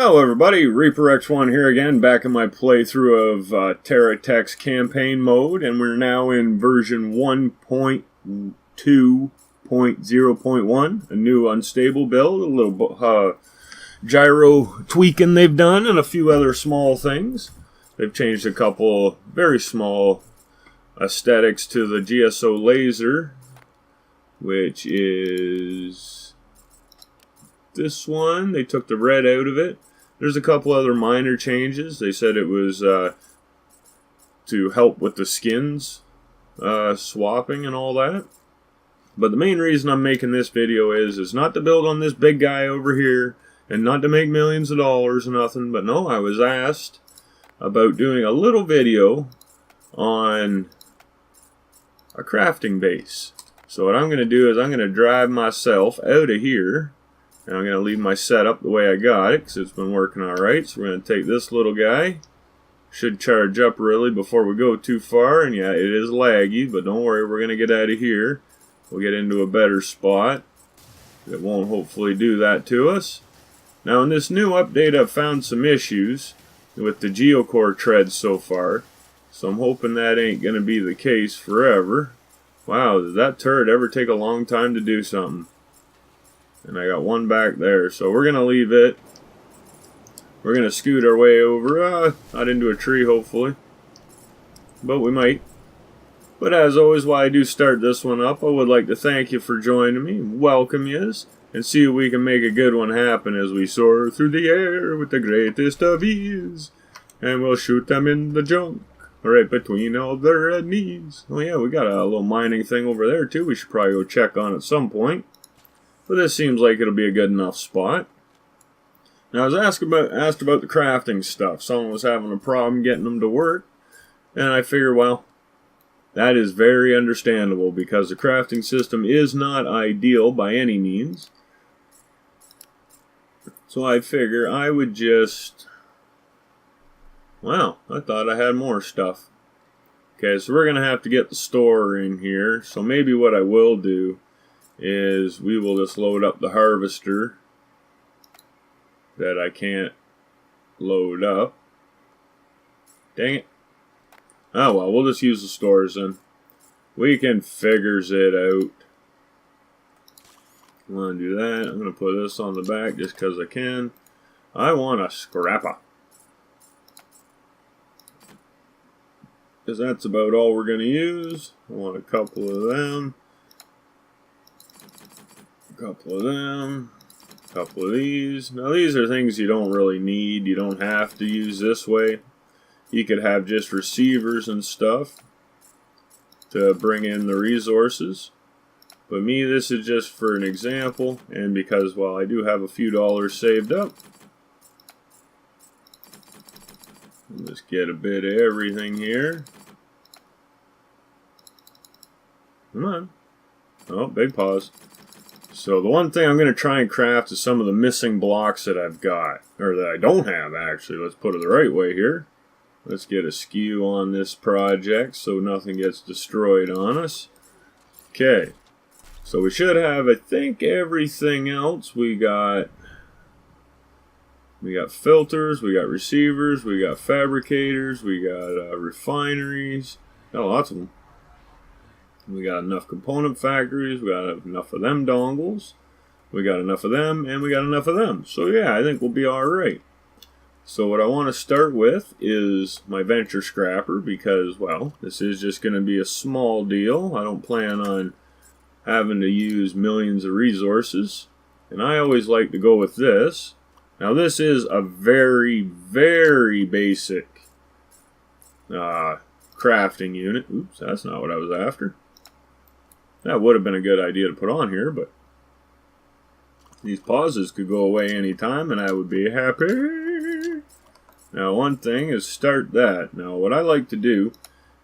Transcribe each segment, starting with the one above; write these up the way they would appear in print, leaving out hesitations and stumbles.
Hello everybody, Reaper X1 here again, back in my playthrough of TerraTech's campaign mode, and we're now in version 1.2.0.1, a new unstable build, a little gyro tweaking they've done, and a few other small things. They've changed a couple very small aesthetics to the GSO laser, which is this one. They took the red out of it. There's a couple other minor changes. They said it was to help with the skins swapping and all that. But the main reason I'm making this video is not to build on this big guy over here and not to make millions of dollars or nothing. But no, I was asked about doing a little video on a crafting base. So what I'm going to do is I'm going to drive myself out of here. And I'm going to leave my setup the way I got it, because it's been working alright. So we're going to take this little guy. Should charge up really before we go too far. And yeah, it is laggy, but don't worry, we're going to get out of here. We'll get into a better spot. It won't hopefully do that to us. Now in this new update, I've found some issues with the geocore treads so far. So I'm hoping that ain't going to be the case forever. Wow, did that turret ever take a long time to do something? And I got one back there, so we're going to leave it. We're going to scoot our way over, not into a tree hopefully, but we might. But as always, while I do start this one up, I would like to thank you for joining me, welcome yous, and see if we can make a good one happen as we soar through the air with the greatest of ease. And we'll shoot them in the junk, right between all their knees. Oh yeah, we got a little mining thing over there too, we should probably go check on at some point. But this seems like it'll be a good enough spot. Now I was asked about the crafting stuff. Someone was having a problem getting them to work. And I figured, well, that is very understandable because the crafting system is not ideal by any means. So I figure I would just... Wow, I thought I had more stuff. Okay, so we're going to have to get the store in here. So maybe what I will do is we will just load up the harvester that I can't load up. Dang it. Oh well, we'll just use the stores then. We can figures it out. I'm going to do that. I'm going to put this on the back just because I can. I want a scrapper. Because that's about all we're going to use. I want a couple of them. Couple of them, couple of these. Now these are things you don't really need. You don't have to use this way. You could have just receivers and stuff to bring in the resources. But me, this is just for an example, and because, well, I do have a few dollars saved up. Let's get a bit of everything here. Come on. Oh, big pause. So the one thing I'm going to try and craft is some of the missing blocks that I've got. Or that I don't have, actually. Let's put it the right way here. Let's get a skew on this project so nothing gets destroyed on us. Okay. So we should have, I think, everything else. We got filters, we got receivers, we got fabricators, we got refineries. Got lots of them. We got enough component factories, we got enough of them dongles, we got enough of them, and we got enough of them. So yeah, I think we'll be alright. So what I want to start with is my venture scrapper because, well, this is just going to be a small deal. I don't plan on having to use millions of resources. And I always like to go with this. Now this is a very, very basic crafting unit. Oops, that's not what I was after. That would have been a good idea to put on here, but these pauses could go away anytime and I would be happy. Now one thing is start that. Now what I like to do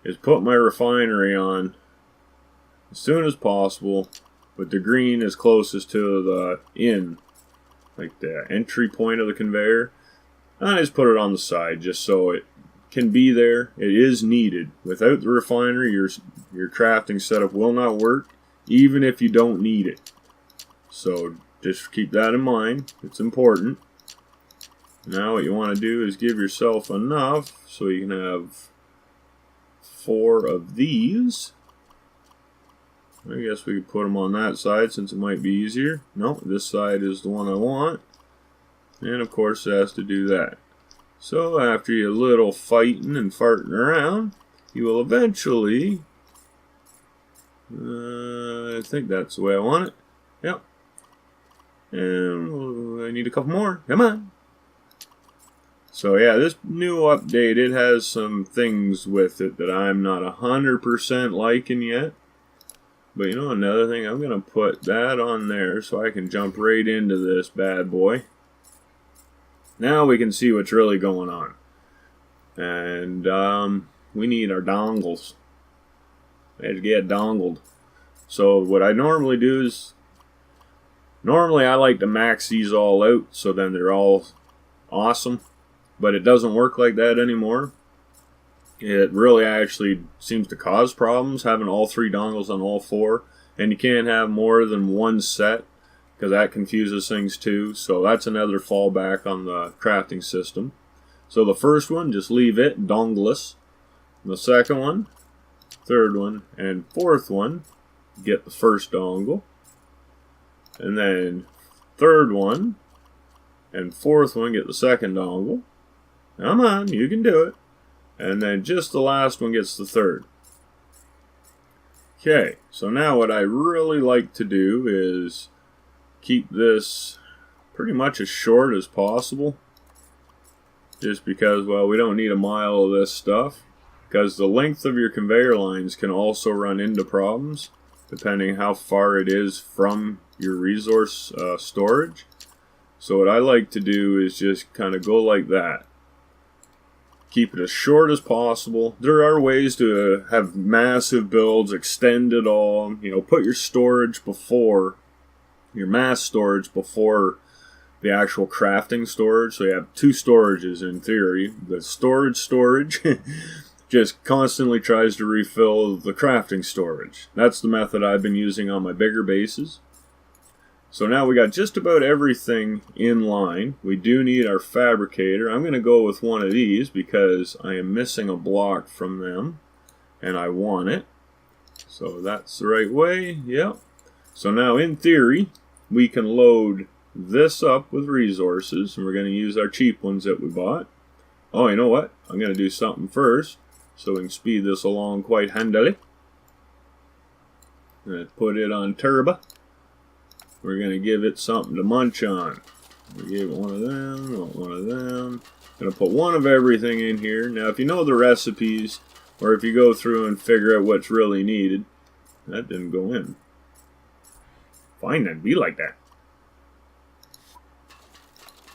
is put my refinery on as soon as possible with the green as closest to the like the entry point of the conveyor. And I just put it on the side just so it can be there. It is needed. Without the refinery, your crafting setup will not work, even if you don't need it. So just keep that in mind. It's important. Now what you want to do is give yourself enough so you can have 4 of these. I guess we could put them on that side since it might be easier. No, this side is the one I want. And of course it has to do that. So after a little fighting and farting around, you will eventually, I think that's the way I want it. Yep. And I need a couple more. Come on. So yeah, this new update, it has some things with it that I'm not 100% liking yet. But you know, another thing, I'm going to put that on there so I can jump right into this bad boy. Now we can see what's really going on. And we need our dongles. Let's get dongled. So what I normally do is, normally I like to max these all out so then they're all awesome. But it doesn't work like that anymore. It really actually seems to cause problems having all 3 dongles on all 4. And you can't have more than one set because that confuses things too. So that's another fallback on the crafting system. So the first one, just leave it dongleless. The second one, third one, and fourth one, get the first dongle. And then third one and fourth one, get the second dongle. Come on, you can do it. And then just the last one gets the third. Okay, so now what I really like to do is keep this pretty much as short as possible. Just because, well, we don't need a mile of this stuff. Because the length of your conveyor lines can also run into problems, depending how far it is from your resource storage. So what I like to do is just kind of go like that. Keep it as short as possible. There are ways to have massive builds, extend it all. You know, put your storage before, your mass storage before the actual crafting storage. So you have 2 storages in theory. The storage just constantly tries to refill the crafting storage. That's the method I've been using on my bigger bases. So now we got just about everything in line. We do need our fabricator. I'm going to go with one of these because I am missing a block from them and I want it. So that's the right way. Yep. So now in theory we can load this up with resources and we're going to use our cheap ones that we bought. Oh, you know what? I'm going to do something first so we can speed this along quite handily. I'm going to put it on turbo. We're going to give it something to munch on. We give it one of them, one of them. Going to put one of everything in here. Now, if you know the recipes, or if you go through and figure out what's really needed, that didn't go in. Fine then, be like that.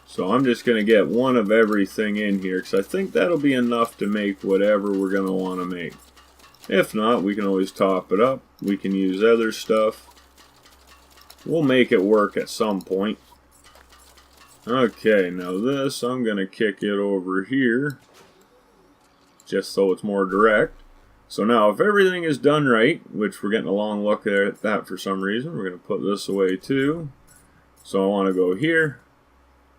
So I'm just going to get one of everything in here, because I think that'll be enough to make whatever we're going to want to make. If not, we can always top it up. We can use other stuff. We'll make it work at some point. Okay, now this, I'm going to kick it over here, just so it's more direct. So now, if everything is done right, which we're getting a long look at that for some reason, we're going to put this away too. So I want to go here.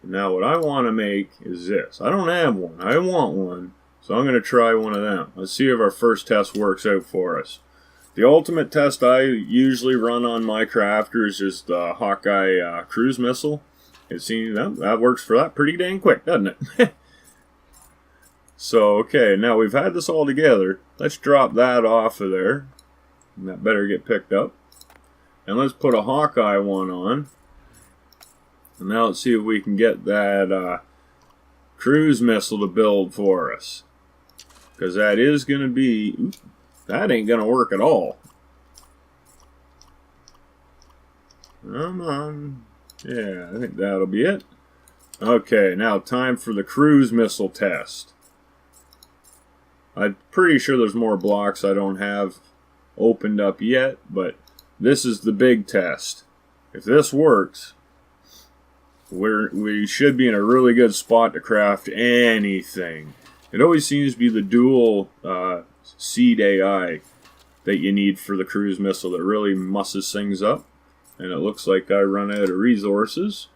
Now what I want to make is this. I don't have one. I want one. So I'm going to try one of them. Let's see if our first test works out for us. The ultimate test I usually run on my crafter is just the Hawkeye cruise missile. It seems that works for that pretty dang quick, doesn't it? So, okay, now we've had this all together. Let's drop that off of there. And that better get picked up. And let's put a Hawkeye one on. And now let's see if we can get that cruise missile to build for us. Because that is going to be... that ain't going to work at all. Come on. Yeah, I think that'll be it. Okay, now time for the cruise missile test. I'm pretty sure there's more blocks I don't have opened up yet, but this is the big test. If this works, we should be in a really good spot to craft anything. It always seems to be the dual seed AI that you need for the cruise missile that really musses things up. And it looks like I run out of resources.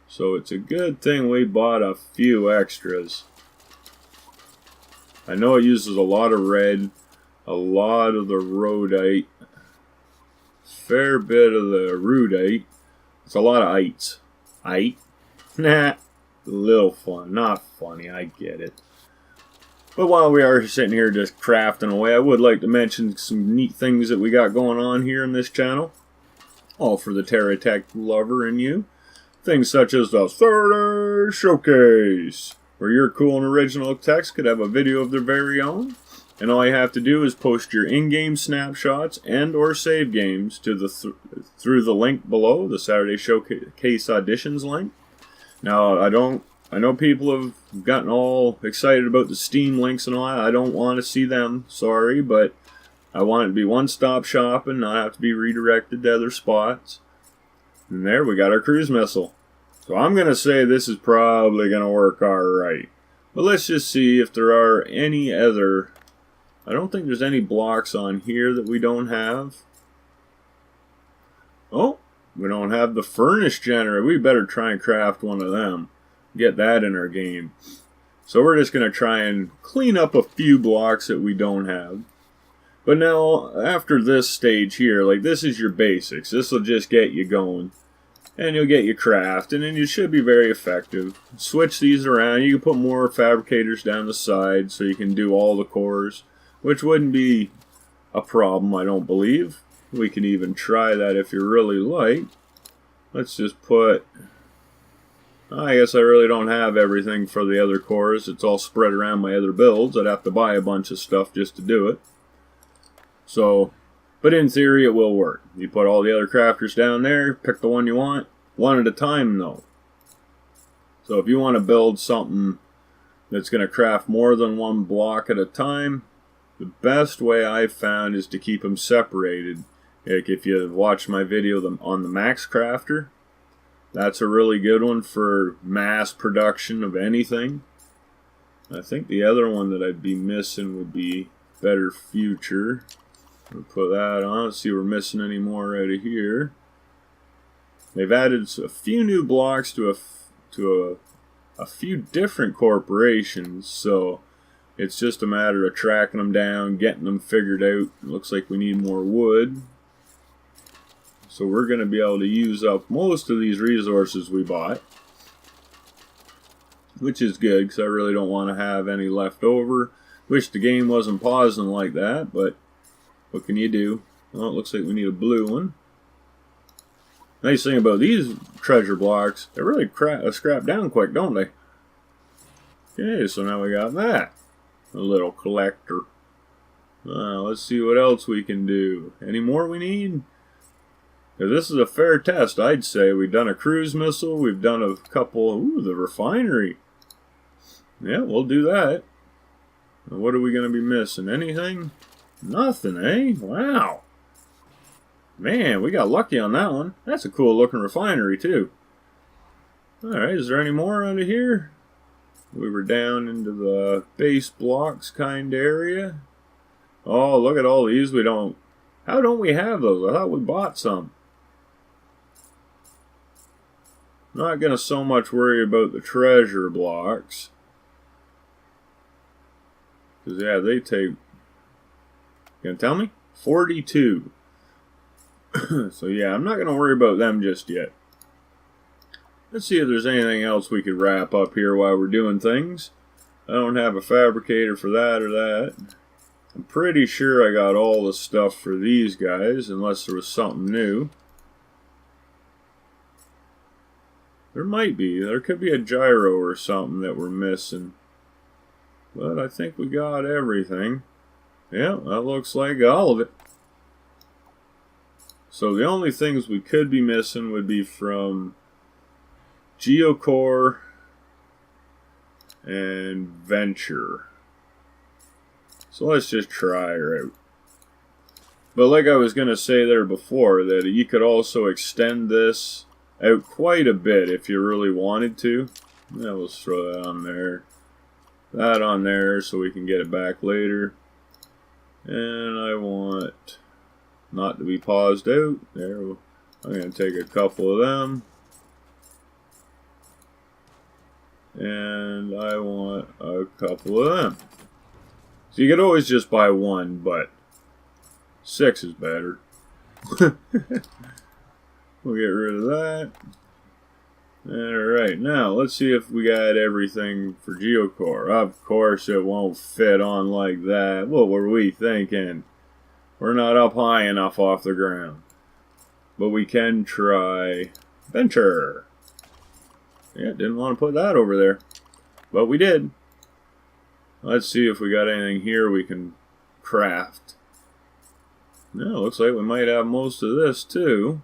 So it's a good thing we bought a few extras. I know it uses a lot of red, a lot of the rhodite, fair bit of the rudite. It's a lot of ites. Ite? Nah, a little fun. Not funny, I get it. But while we are sitting here just crafting away, I would like to mention some neat things that we got going on here in this channel. All for the TerraTech lover in you. Things such as the Saturday Showcase, where your cool and original techs could have a video of their very own. And all you have to do is post your in-game snapshots and or save games to the through the link below, the Saturday Showcase Auditions link. Now, I know people have gotten all excited about the Steam links and all that. I don't want to see them, sorry, but I want it to be one-stop shopping, not have to be redirected to other spots. And there we got our cruise missile. So I'm going to say this is probably going to work alright. But let's just see if there are any other... I don't think there's any blocks on here that we don't have. Oh, we don't have the furnace generator. We better try and craft one of them. Get that in our game. So we're just going to try and clean up a few blocks that we don't have. But now, after this stage here, like this is your basics. This will just get you going. And you'll get your craft, and then you should be very effective. Switch these around. You can put more fabricators down the side so you can do all the cores, which wouldn't be a problem, I don't believe. We can even try that if you really like. Let's just put... I guess I really don't have everything for the other cores. It's all spread around my other builds. I'd have to buy a bunch of stuff just to do it. So, but in theory it will work. You put all the other crafters down there, pick the one you want, one at a time though. So if you want to build something that's going to craft more than one block at a time, the best way I've found is to keep them separated. Like if you watch my video on the Max Crafter, that's a really good one for mass production of anything. I think the other one that I'd be missing would be Better Future. We'll put that on. Let's see if we're missing any more out of here. They've added a few new blocks to a few different corporations, so it's just a matter of tracking them down, getting them figured out. It looks like we need more wood. So we're going to be able to use up most of these resources we bought, which is good because I really don't want to have any left over. Wish the game wasn't pausing like that, but what can you do? Well, it looks like we need a blue one. Nice thing about these treasure blocks, they really scrap down quick, don't they? Okay, so now we got that. A little collector. Let's see what else we can do. Any more we need? Because this is a fair test, I'd say. We've done a cruise missile. We've done a couple... Ooh, the refinery. Yeah, we'll do that. Now, what are we going to be missing? Anything? Nothing, eh? Wow. Man, we got lucky on that one. That's a cool looking refinery, too. Alright, is there any more out of here? We were down into the base blocks kind of area. Oh, look at all these we don't... How don't we have those? I thought we bought some. Not going to so much worry about the treasure blocks. Because, yeah, they take... You gonna tell me? 42. So, yeah, I'm not going to worry about them just yet. Let's see if there's anything else we could wrap up here while we're doing things. I don't have a fabricator for that or that. I'm pretty sure I got all the stuff for these guys, unless there was something new. There might be. There could be a gyro or something that we're missing. But I think we got everything. Yeah, that looks like all of it. So the only things we could be missing would be from Geocore and Venture. So let's just try her out. But like I was going to say there before, that you could also extend this out quite a bit if you really wanted to. Yeah, let's throw that on there. That on there so we can get it back later. And I want not to be paused out. There, I'm going to take a couple of them. And I want a couple of them. So you could always just buy one, but 6 is better. We'll get rid of that. Alright, now let's see if we got everything for Geocore. Of course it won't fit on like that. What were we thinking? We're not up high enough off the ground. But we can try Venture. Yeah, didn't want to put that over there. But we did. Let's see if we got anything here we can craft. No, looks like we might have most of this too.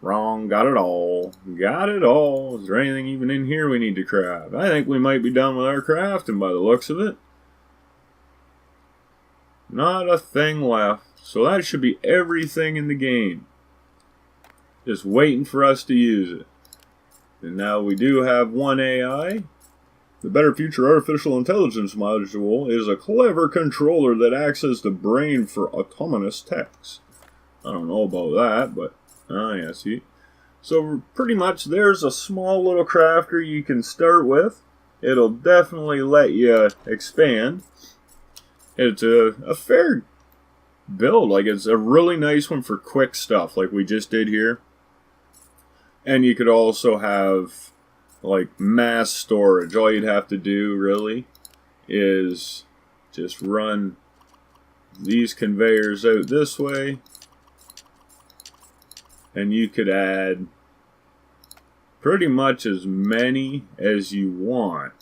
Wrong, got it all. Got it all. Is there anything even in here we need to craft? I think we might be done with our crafting by the looks of it. Not a thing left. So that should be everything in the game. Just waiting for us to use it. And now we do have one AI. The Better Future Artificial Intelligence module is a clever controller that acts as the brain for autonomous techs. I don't know about that, but yeah, see. So pretty much there's a small little crafter you can start with. It'll definitely let you expand. It's a fair build. Like, it's a really nice one for quick stuff like we just did here. And you could also have like mass storage. All you'd have to do really is just run these conveyors out this way, and you could add pretty much as many as you want.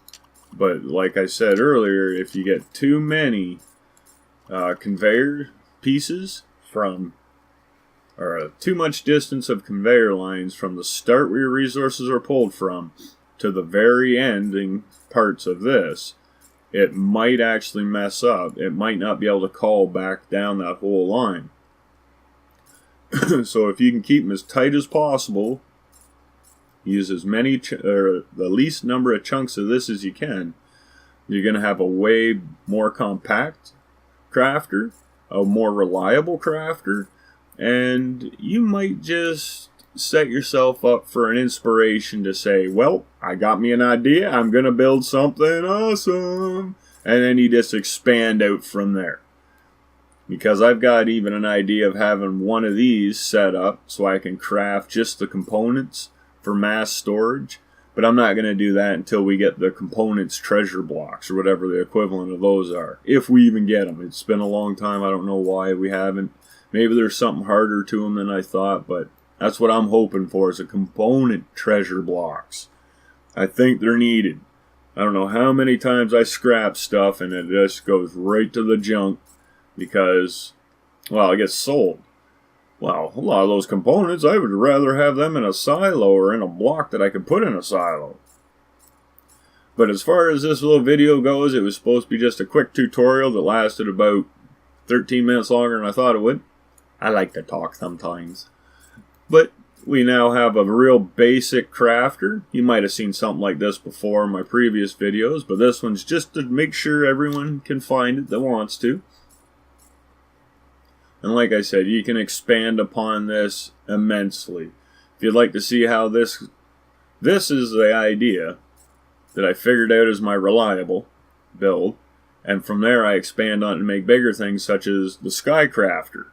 But like I said earlier, if you get too many conveyor pieces from, or too much distance of conveyor lines from the start where your resources are pulled from to the very ending parts of this, it might actually mess up. It might not be able to call back down that whole line. So if you can keep them as tight as possible, use as many or the least number of chunks of this as you can, you're going to have a way more compact crafter, a more reliable crafter, and you might just set yourself up for an inspiration to say, well, I got me an idea, I'm going to build something awesome. And then you just expand out from there. Because I've got even an idea of having one of these set up so I can craft just the components for mass storage. But I'm not going to do that until we get the components treasure blocks or whatever the equivalent of those are. If we even get them. It's been a long time. I don't know why we haven't. Maybe there's something harder to them than I thought, but that's what I'm hoping for, is a component treasure blocks. I think they're needed. I don't know how many times I scrap stuff and it just goes right to the junk because, well, it gets sold. Well, a lot of those components, I would rather have them in a silo or in a block that I could put in a silo. But as far as this little video goes, it was supposed to be just a quick tutorial that lasted about 13 minutes longer than I thought it would. I like to talk sometimes. But we now have a real basic crafter. You might have seen something like this before in my previous videos, but this one's just to make sure everyone can find it that wants to. And like I said, you can expand upon this immensely. If you'd like to see how this is the idea that I figured out as my reliable build, and from there I expand on it and make bigger things such as the Sky Crafter.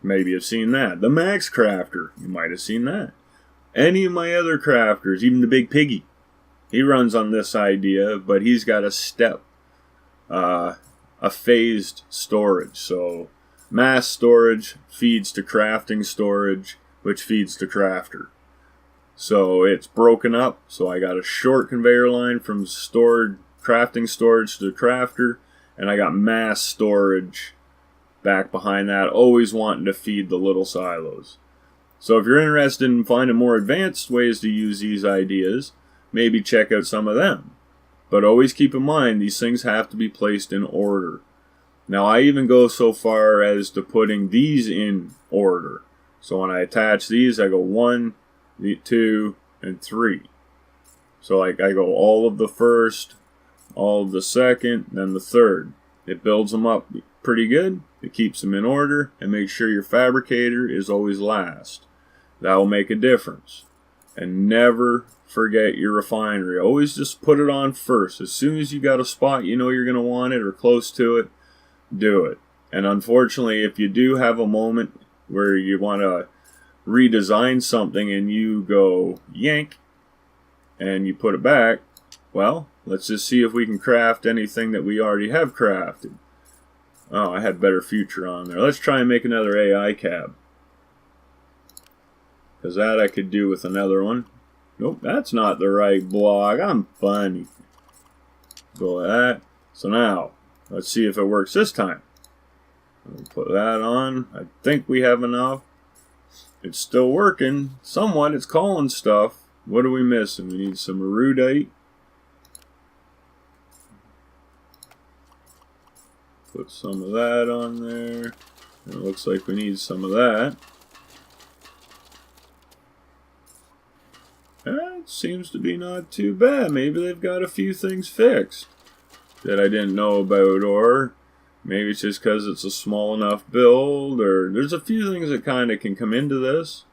Maybe you've seen that. The Max Crafter, you might have seen that. Any of my other crafters, even the Big Piggy, he runs on this idea, but he's got a step, a phased storage. So mass storage feeds to crafting storage, which feeds to crafter. So it's broken up. So I got a short conveyor line from stored crafting storage to crafter, and I got mass storage back behind that, always wanting to feed the little silos. So if you're interested in finding more advanced ways to use these ideas, maybe check out some of them. But always keep in mind, these things have to be placed in order. Now I even go so far as to putting these in order. So when I attach these, I go 1, 2, and 3. So like I go all of the first, all of the second, then the third. It builds them up pretty good. It keeps them in order, and make sure your fabricator is always last. That will make a difference. And never forget your refinery. Always just put it on first. As soon as you got a spot you know you're going to want it or close to it, do it. And unfortunately, if you do have a moment where you want to redesign something and you go yank and you put it back, well, let's just see if we can craft anything that we already have crafted. Oh, I had better future on there. Let's try and make another AI cab. Because that I could do with another one. Nope, that's not the right block. I'm funny. Go like that. So now, let's see if it works this time. We'll put that on. I think we have enough. It's still working. Somewhat. It's calling stuff. What are we missing? We need some erudite. Put some of that on there. It looks like we need some of that. That seems to be not too bad. Maybe they've got a few things fixed that I didn't know about, or maybe it's just because it's a small enough build, or there's a few things that kind of can come into this.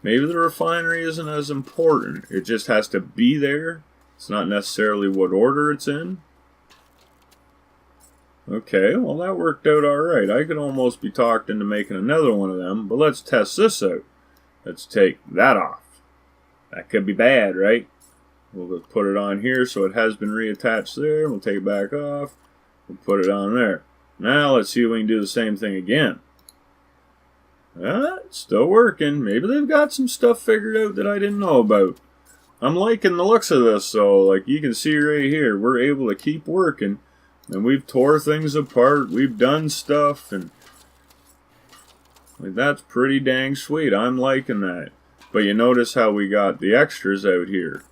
Maybe the refinery isn't as important. It just has to be there. It's not necessarily what order it's in. Okay, well that worked out alright. I could almost be talked into making another one of them, but let's test this out. Let's take that off. That could be bad, right? We'll just put it on here so it has been reattached there. We'll take it back off. We'll put it on there. Now let's see if we can do the same thing again. It's still working. Maybe they've got some stuff figured out that I didn't know about. I'm liking the looks of this, so like you can see right here, we're able to keep working. And we've tore things apart. We've done stuff, and like, that's pretty dang sweet. I'm liking that. But you notice how we got the extras out here.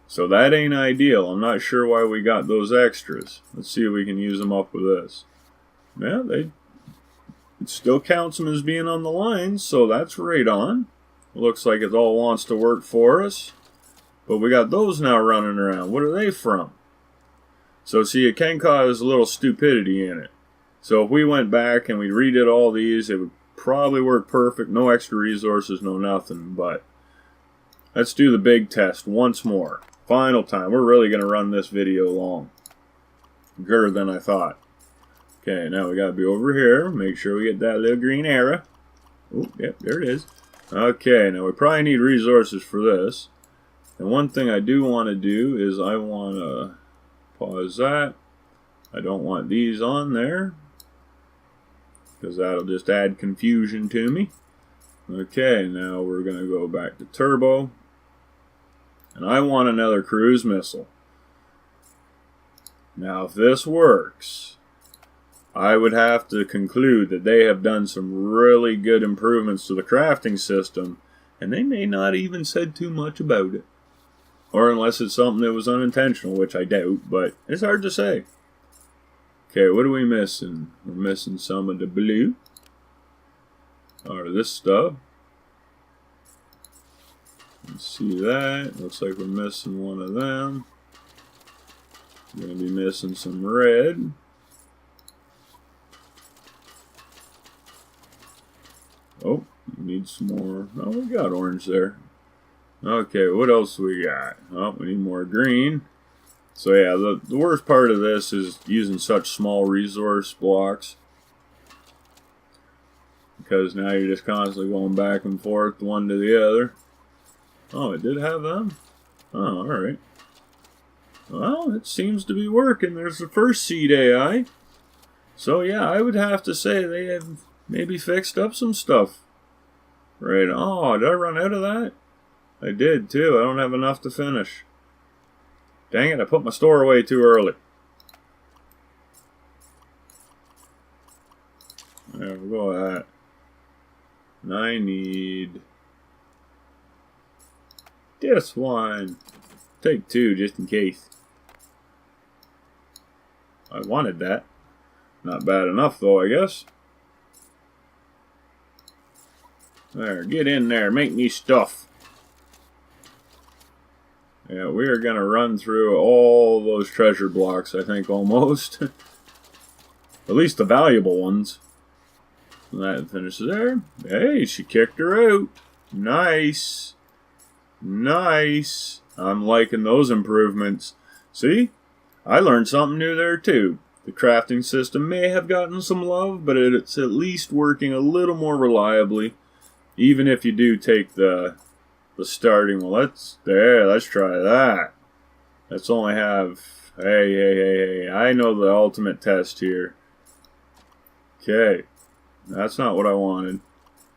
So that ain't ideal. I'm not sure why we got those extras. Let's see if we can use them up with this. Yeah, it still counts them as being on the line, so that's right on. Looks like it all wants to work for us. But we got those now running around. What are they from? So see, it can cause a little stupidity in it. So if we went back and we redid all these, it would probably work perfect. No extra resources, no nothing. But let's do the big test once more. Final time. We're really going to run this video long. Longer than I thought. Okay, now we got to be over here. Make sure we get that little green arrow. Oh, yep, there it is. Okay, now we probably need resources for this. And one thing I do want to do is I want to pause that. I don't want these on there, because that'll just add confusion to me. Okay, now we're going to go back to turbo. And I want another cruise missile. Now if this works, I would have to conclude that they have done some really good improvements to the crafting system, and they may not even said too much about it. Or unless it's something that was unintentional, which I doubt, but it's hard to say. Okay, what are we missing? We're missing some of the blue. Or this stuff. Let's see that. Looks like we're missing one of them. We're going to be missing some red. Oh, we need some more. Oh, we got orange there. Okay, what else we got? Oh, we need more green. So yeah, the worst part of this is using such small resource blocks. Because now you're just constantly going back and forth, one to the other. Oh, it did have them? Oh, alright. Well, it seems to be working. There's the first seed AI. So yeah, I would have to say they have maybe fixed up some stuff. Right. Oh, did I run out of that? I did too. I don't have enough to finish. Dang it, I put my store away too early. There we go with that. And I need this one. Take two just in case. I wanted that. Not bad enough though, I guess. There, get in there, make me stuff. Yeah, we are going to run through all those treasure blocks, I think, almost. At least the valuable ones. And that finishes there. Hey, she kicked her out. Nice. Nice. I'm liking those improvements. See? I learned something new there too. The crafting system may have gotten some love, but it's at least working a little more reliably. Even if you do take the starting, well, let's try that. Let's only have, hey, I know the ultimate test here. Okay, that's not what I wanted.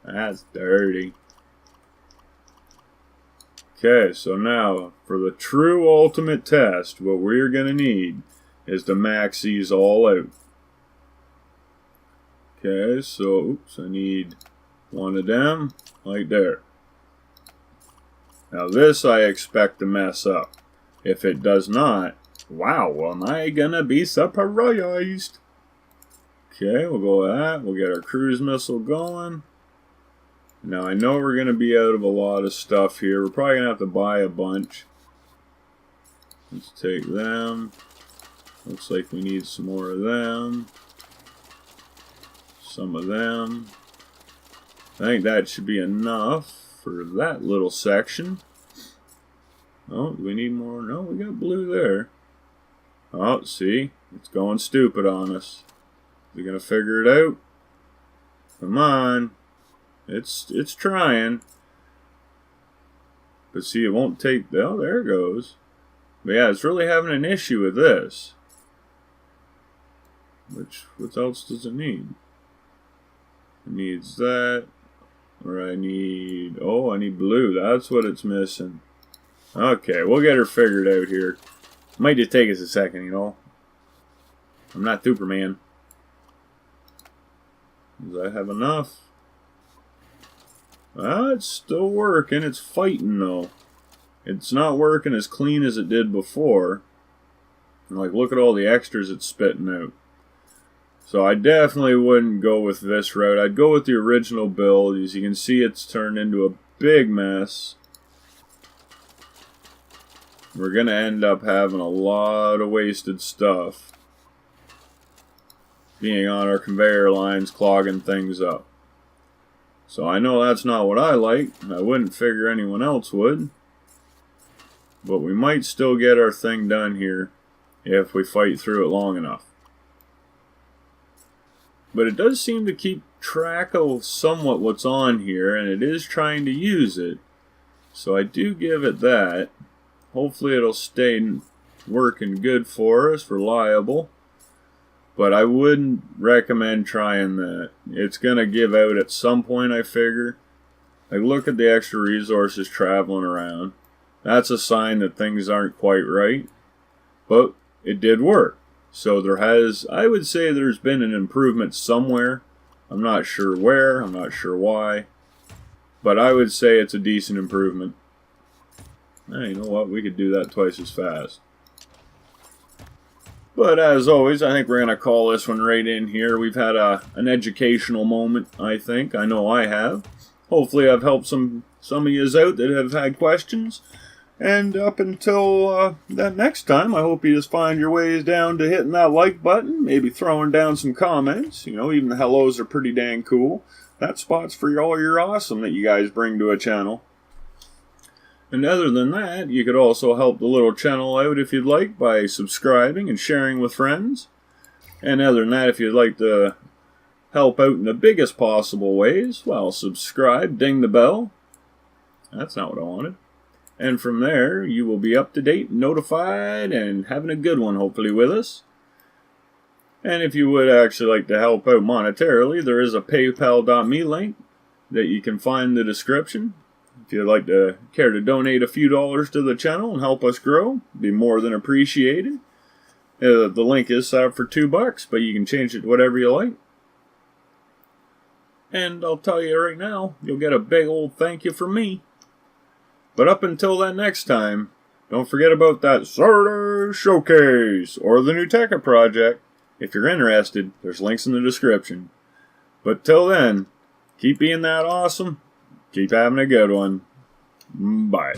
That's dirty. Okay, so now for the true ultimate test, what we're going to need is to max these all out. Okay, so, oops, I need one of them, like there. Now this I expect to mess up. If it does not, wow, am I gonna be surprised? Okay, we'll go with that. We'll get our cruise missile going. Now I know we're gonna be out of a lot of stuff here. We're probably gonna have to buy a bunch. Let's take them. Looks like we need some more of them. Some of them. I think that should be enough for that little section. Oh, do we need more? No, we got blue there. Oh, see? It's going stupid on us. Is it gonna figure it out? Come on. It's trying. But see, it won't take... Oh, there it goes. But yeah, it's really having an issue with this. What else does it need? It needs that. Or I need blue. That's what it's missing. Okay, we'll get her figured out here. Might just take us a second, you know. I'm not Superman. Does I have enough? It's still working. It's fighting, though. It's not working as clean as it did before. Like, look at all the extras it's spitting out. So I definitely wouldn't go with this route. I'd go with the original build. As you can see, it's turned into a big mess. We're going to end up having a lot of wasted stuff being on our conveyor lines, clogging things up. So I know that's not what I like, and I wouldn't figure anyone else would. But we might still get our thing done here if we fight through it long enough. But it does seem to keep track of somewhat what's on here, and it is trying to use it. So I do give it that. Hopefully it'll stay working good for us, reliable. But I wouldn't recommend trying that. It's going to give out at some point, I figure. Like, look at the extra resources traveling around. That's a sign that things aren't quite right. But it did work. So I would say there's been an improvement somewhere. I'm not sure where, I'm not sure why. But I would say it's a decent improvement. Hey, you know what? We could do that twice as fast. But as always, I think we're going to call this one right in here. We've had an educational moment, I think. I know I have. Hopefully I've helped some of you out that have had questions. And up until that next time, I hope you just find your ways down to hitting that like button, maybe throwing down some comments. You know, even the hellos are pretty dang cool. That spot's for all your awesome that you guys bring to a channel. And other than that, you could also help the little channel out if you'd like by subscribing and sharing with friends. And other than that, if you'd like to help out in the biggest possible ways, well, subscribe, ding the bell. That's not what I wanted. And from there, you will be up to date, notified, and having a good one, hopefully, with us. And if you would actually like to help out monetarily, there is a paypal.me link that you can find in the description. If you'd like to care to donate a few dollars to the channel and help us grow, it'd be more than appreciated. The link is set up for $2, but you can change it to whatever you like. And I'll tell you right now, you'll get a big old thank you from me. But up until that next time, don't forget about that Saturday Showcase or the new TerraTech project. If you're interested, there's links in the description. But till then, keep being that awesome. Keep having a good one. Bye.